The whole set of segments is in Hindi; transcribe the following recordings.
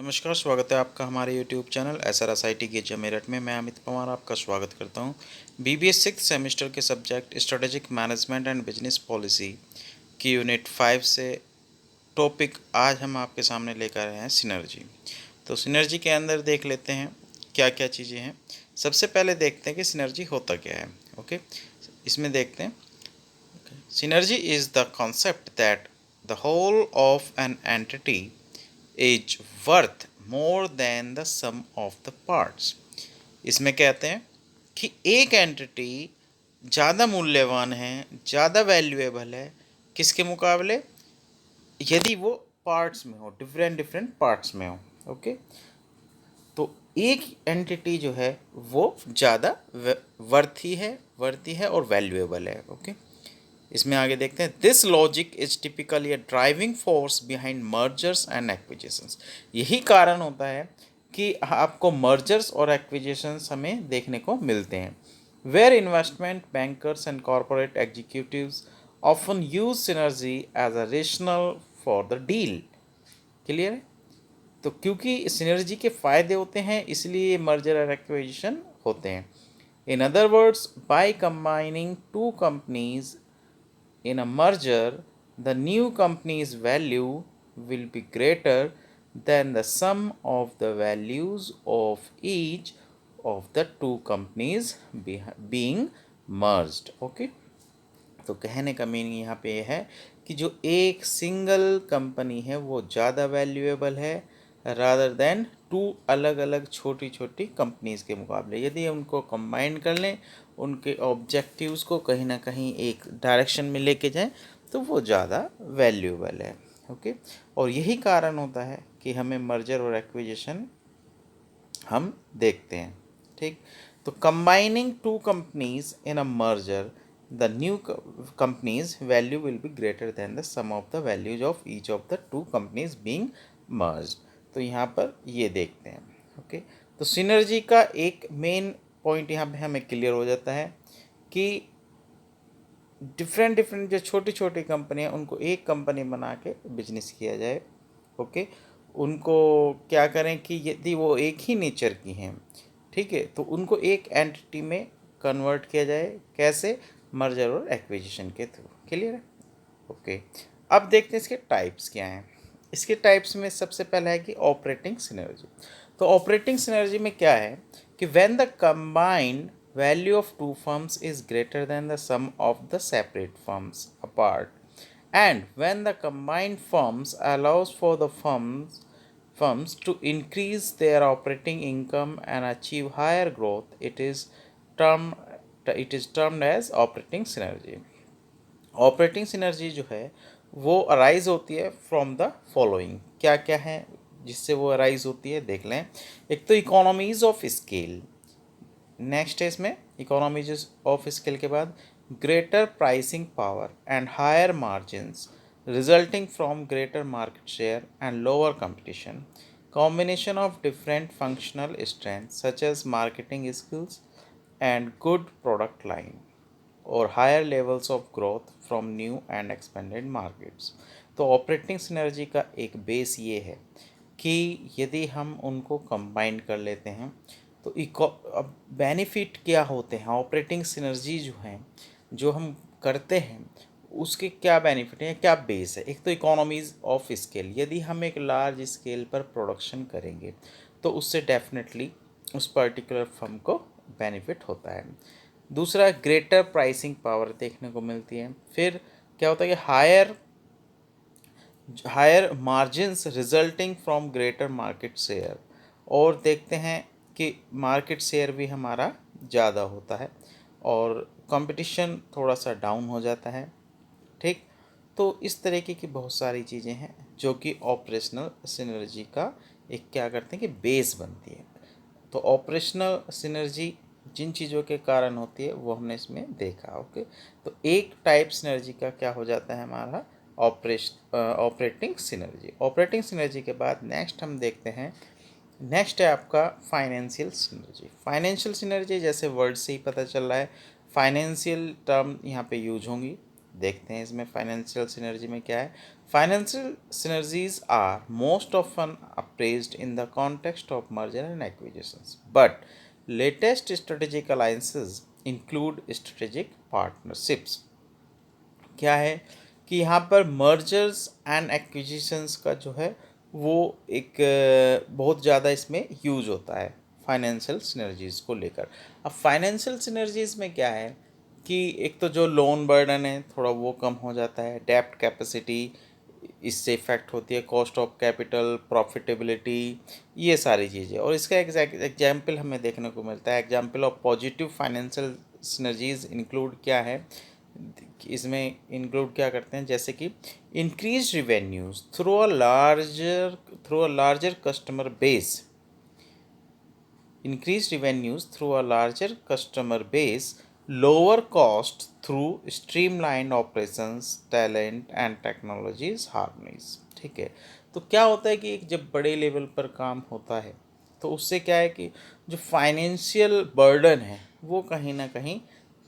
नमस्कार, स्वागत है आपका हमारे यूट्यूब चैनल SRSIT के मेरठ में। मैं अमित पवार आपका स्वागत करता हूं। BBA 6th सेमेस्टर के subject strategic management and business policy की यूनिट 5 से टॉपिक आज हम आपके सामने लेकर आए हैं सिनर्जी। तो सिनर्जी के अंदर देख लेते हैं क्या क्या चीज़ें हैं। सबसे पहले देखते हैं कि सिनर्जी होता क्या है। ओके, इसमें देखते हैं। Synergy is the concept that the whole of an entity is worth more than the sum of the parts। इसमें कहते हैं कि एक एंटिटी ज़्यादा मूल्यवान है, ज़्यादा वैल्यूएबल है किसके मुकाबले, यदि वो पार्ट्स में हो, डिफरेंट डिफरेंट पार्ट्स में हो। ओके, तो एक एंटिटी जो है वो ज़्यादा वर्थी है और वैल्यूएबल है। ओके, इसमें आगे देखते हैं। This logic is typically a driving force behind mergers and acquisitions. यही कारण होता है कि आपको मर्जर्स और एक्विजिशंस हमें देखने को मिलते हैं। Where investment bankers and corporate executives often use synergy as a rationale for the deal. Clear है? तो क्योंकि सिनर्जी के फ़ायदे होते हैं इसलिए मर्जर और एक्विजिशन होते हैं। In other words, by combining two companies in a merger, the new company's value will be greater than the sum of the values of each of the two companies being merged। Okay, तो कहने का मीनिंग यहाँ पे यह है कि जो एक सिंगल कंपनी है वो ज़्यादा वैल्यूएबल है रादर देन टू अलग अलग छोटी छोटी कंपनीज़ के मुकाबले। यदि उनको कंबाइन कर लें, उनके ऑब्जेक्टिव्स को कहीं ना कहीं एक डायरेक्शन में लेके जाएं, तो वो ज़्यादा वैल्यूएबल है। ओके, और यही कारण होता है कि हमें मर्जर और एक्विजिशन हम देखते हैं। ठीक, तो combining two companies in a merger, the new company's value will be greater than the sum of the values of each of the two companies being merged। तो यहाँ पर ये देखते हैं। ओके, तो सिनर्जी का एक मेन पॉइंट यहाँ पे हमें क्लियर हो जाता है कि डिफरेंट डिफरेंट जो छोटी छोटी कंपनी है उनको एक कंपनी बना के बिजनेस किया जाए। ओके, उनको क्या करें कि यदि वो एक ही नेचर की हैं, ठीक है, तो उनको एक एंटिटी में कन्वर्ट किया जाए। कैसे? मर्जर और एक्विजिशन के थ्रू। क्लियर है? ओके, अब देखते हैं इसके टाइप्स क्या हैं। इसके टाइप्स में सबसे पहला है कि ऑपरेटिंग सिनर्जी। तो ऑपरेटिंग सिनर्जी में क्या है कि when the combined value of two firms is greater than the sum of the separate firms apart, and when the combined firms allows for the firms to increase their operating income and achieve higher growth, it is termed as operating synergy। Operating synergy जो है वो अराइज होती है फ्रॉम द फॉलोइंग। क्या क्या है जिससे वो अराइज होती है, देख लें। एक तो इकोनॉमीज ऑफ स्केल, नेक्स्ट है इसमें इकोनॉमीज ऑफ स्केल के बाद greater pricing power and higher margins resulting from greater market share and lower competition, combination of different functional strength such as marketing skills and good product line और higher levels of growth from new and expanded markets. तो ऑपरेटिंग सिनर्जी का एक बेस ये है कि यदि हम उनको कंबाइन कर लेते हैं तो अब बेनिफिट क्या होते हैं, ऑपरेटिंग सिनर्जी जो हैं जो हम करते हैं उसके क्या बेनिफिट हैं, क्या बेस है। एक तो इकोनॉमीज़ ऑफ स्केल, यदि हम एक लार्ज स्केल पर प्रोडक्शन करेंगे तो उससे डेफिनेटली उस पर्टिकुलर फर्म को बेनिफिट होता है। दूसरा, ग्रेटर प्राइसिंग पावर देखने को मिलती है। फिर क्या होता है कि higher margins resulting from greater market share, और देखते हैं कि मार्केट शेयर भी हमारा ज़्यादा होता है और कंपटीशन थोड़ा सा डाउन हो जाता है। ठीक, तो इस तरीके की बहुत सारी चीज़ें हैं जो कि ऑपरेशनल सिनर्जी का एक क्या करते हैं कि बेस बनती है। तो ऑपरेशनल सिनर्जी जिन चीज़ों के कारण होती है वो हमने इसमें देखा। ओके, तो एक टाइप सिनर्जी का क्या हो जाता है हमारा ऑपरेटिंग सिनर्जी। ऑपरेटिंग सिनर्जी के बाद नेक्स्ट हम देखते हैं, नेक्स्ट है आपका फाइनेंशियल सिनर्जी। फाइनेंशियल सिनर्जी जैसे वर्ड से ही पता चल रहा है, फाइनेंशियल टर्म यहाँ पे यूज होंगी। देखते हैं इसमें फाइनेंशियल सिनर्जी में क्या है। Financial synergies are most often appraised in the context of merger and acquisitions, but latest strategic alliances include strategic partnerships. क्या है कि यहाँ पर मर्जर्स एंड एक्विजिशंस का जो है वो एक बहुत ज़्यादा इसमें यूज होता है फाइनेंशियल सिनर्जीज़ को लेकर। अब फाइनेंशियल सिनर्जीज़ में क्या है कि एक तो जो लोन बर्डन है थोड़ा वो कम हो जाता है, डेप्ट कैपेसिटी इससे इफेक्ट होती है, कॉस्ट ऑफ कैपिटल, प्रॉफिटेबिलिटी, ये सारी चीज़ें। और इसका एग्जाम्पल हमें देखने को मिलता है। Example of positive financial synergies include क्या है, इसमें इंक्लूड क्या करते हैं, जैसे कि increase revenues through a larger customer base, increased revenues through a larger customer base, lower cost through streamlined operations, talent and technologies harmonies। ठीक है, तो क्या होता है कि जब बड़े लेवल पर काम होता है तो उससे क्या है कि जो फाइनेंशियल बर्डन है वो कहीं ना कहीं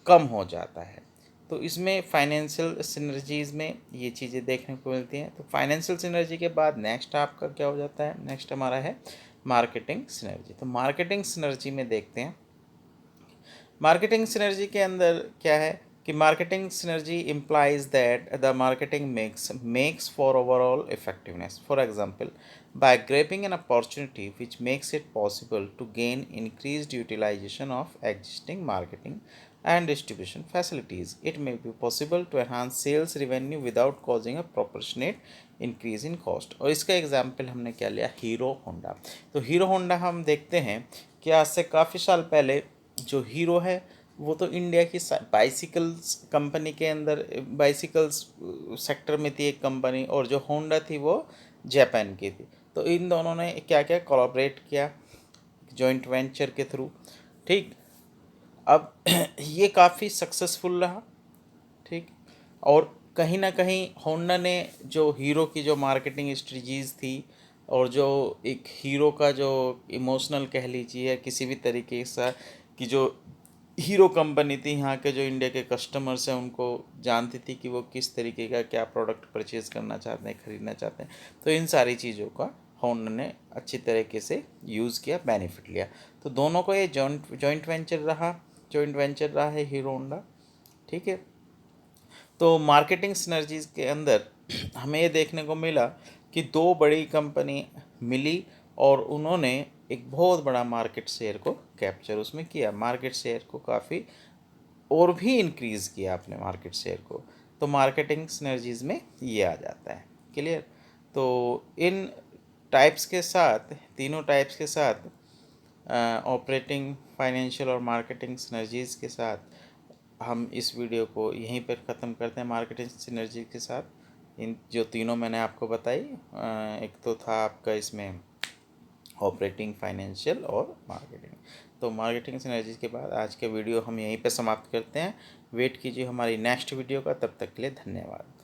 कम हो जाता है। तो इसमें फाइनेंशियल सिनर्जीज़ में ये चीज़ें देखने को मिलती हैं। तो फाइनेंशियल सिनर्जी के बाद नेक्स्ट आपका क्या हो जाता है, नेक्स्ट हमारा है मार्केटिंग सिनर्जी। तो मार्केटिंग सिनर्जी में देखते हैं, मार्केटिंग सिनर्जी के अंदर क्या है कि marketing synergy implies that the marketing mix makes for overall effectiveness. For example, by grabbing an opportunity which makes it possible to gain increased utilization of existing marketing and distribution facilities, it may be possible to enhance sales revenue without causing a proportionate increase in cost. और इसका एग्जाम्पल हमने क्या लिया, हीरो होंडा। तो हीरो होंडा हम देखते हैं कि आज से काफ़ी साल पहले जो हीरो है वो तो इंडिया की बाइसिकल्स कंपनी के अंदर, बाइसिकल्स सेक्टर में थी एक कंपनी, और जो होंडा थी वो जापान की थी। तो इन दोनों ने क्या क्या कोलैबोरेट किया जॉइंट वेंचर के थ्रू। ठीक, अब ये काफ़ी सक्सेसफुल रहा। ठीक, और कहीं ना कहीं होंडा ने जो हीरो की जो मार्केटिंग स्ट्रेटजीज थी और जो एक हीरो का जो इमोशनल कह लीजिए किसी भी तरीके से कि जो हीरो कंपनी थी यहाँ के जो इंडिया के कस्टमर्स हैं उनको जानती थी कि वो किस तरीके का क्या प्रोडक्ट परचेज़ करना चाहते हैं, ख़रीदना चाहते हैं। तो इन सारी चीज़ों का होंडा ने अच्छी तरीके से यूज़ किया, बेनिफिट लिया। तो दोनों को ये जॉइंट वेंचर रहा है हीरो होंडा। ठीक है, तो मार्केटिंग सिनर्जीज के अंदर हमें ये देखने को मिला कि दो बड़ी कंपनी मिली और उन्होंने एक बहुत बड़ा मार्केट शेयर को कैप्चर उसमें किया, मार्केट शेयर को काफ़ी और भी इंक्रीज़ किया अपने मार्केट शेयर को। तो मार्केटिंग सिनर्जीज में ये आ जाता है। क्लियर। तो इन टाइप्स के साथ, तीनों टाइप्स के साथ, ऑपरेटिंग, फाइनेंशियल और मार्केटिंग सिनर्जीज के साथ हम इस वीडियो को यहीं पर ख़त्म करते हैं। मार्केटिंग सिनर्जी के साथ इन जो तीनों मैंने आपको बताई, एक तो था आपका इसमें ऑपरेटिंग, फाइनेंशियल और मार्केटिंग। तो मार्केटिंग सिनर्जीज के बाद आज के वीडियो हम यहीं पे समाप्त करते हैं। वेट कीजिए हमारी नेक्स्ट वीडियो का, तब तक के लिए धन्यवाद।